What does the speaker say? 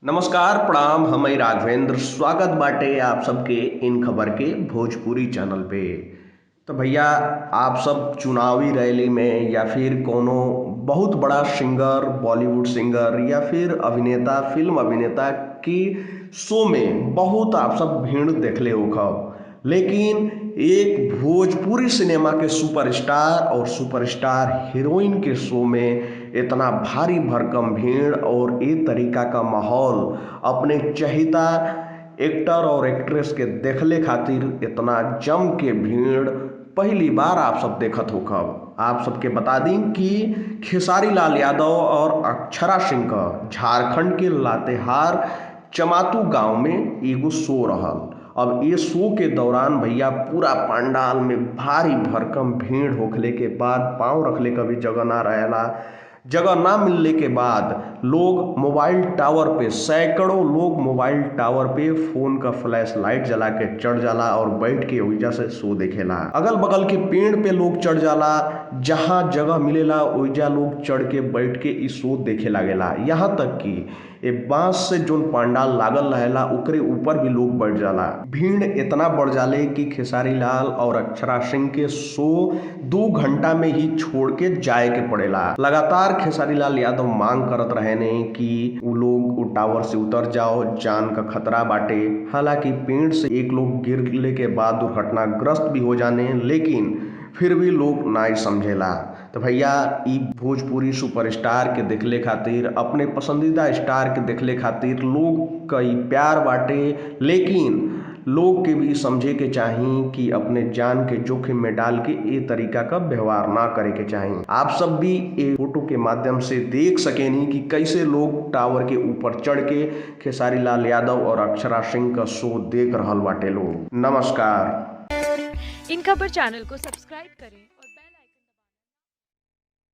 नमस्कार प्रणाम हम राघवेंद्र स्वागत बाटे आप सबके इन खबर के भोजपुरी चैनल पे। तो भैया आप सब चुनावी रैली में या फिर कोनो बहुत बड़ा सिंगर बॉलीवुड सिंगर या फिर अभिनेता फिल्म अभिनेता की शो में बहुत आप सब भीड़ देखले होखब, लेकिन एक भोजपुरी सिनेमा के सुपरस्टार और सुपरस्टार हीरोइन के शो में इतना भारी भरकम भीड़ और ये तरीका का माहौल अपने चहिता एक्टर और एक्ट्रेस के देखले खातिर इतना जम के भीड़ पहली बार आप सब देखत होखब। आप सबके बता दी कि खेसारी लाल यादव और अक्षरा सिंह का झारखंड के लातेहार चमातू गांव में एगो शो रहल। अब ये शो के दौरान भैया पूरा पंडाल में भारी भरकम भीड़ होखले के बाद पांव रखले का भी जगह ना रहेला। जगह ना मिलने के बाद लोग मोबाइल टावर पे सैकड़ों लोग मोबाइल टावर पे फोन का फ्लैश लाइट जला के चढ़ जाला और बैठ के ओइजा से शो देखेला। अगल बगल के पेड़ पे लोग चढ़ जाला, जहां जगह मिलेला ओइजा लोग चढ़ के बैठ के इस शो देखे लागेला। यहाँ तक कि ये बांस से जोन पंडाल लागल रहेला ओकरे ऊपर भी लोग बैठ जाला। भीड़ इतना बढ़ जाले कि खेसारी लाल और अक्षरा सिंह के शो 2 घंटा में ही छोड़ के जाए के पड़ेला। लगातार खेसारी लाल यादव मांग करत रहे ने कि वो लोग टावर से उतर जाओ, जान का खतरा बाटे। हालांकि पेड़ से एक लोग गिरने के बाद दुर्घटनाग्रस्त भी हो जाने, लेकिन फिर भी लोग ना समझेला। तो भैया ई भोजपुरी सुपरस्टार के देखले खातिर, अपने पसंदीदा स्टार के देखले खातिर लोग कई प्यार बाटे, लेकिन लोग के भी समझे के चाही कि अपने जान के जोखिम में डाल के ये तरीका का व्यवहार ना करे के चाही। आप सब भी ये फोटो के माध्यम से देख सकेनी कि कैसे लोग टावर के ऊपर चढ़ के खेसारी लाल यादव और अक्षरा सिंह का शो देख रहल बाटे लोग। नमस्कार। इन खबर चैनल को सब्सक्राइब करें।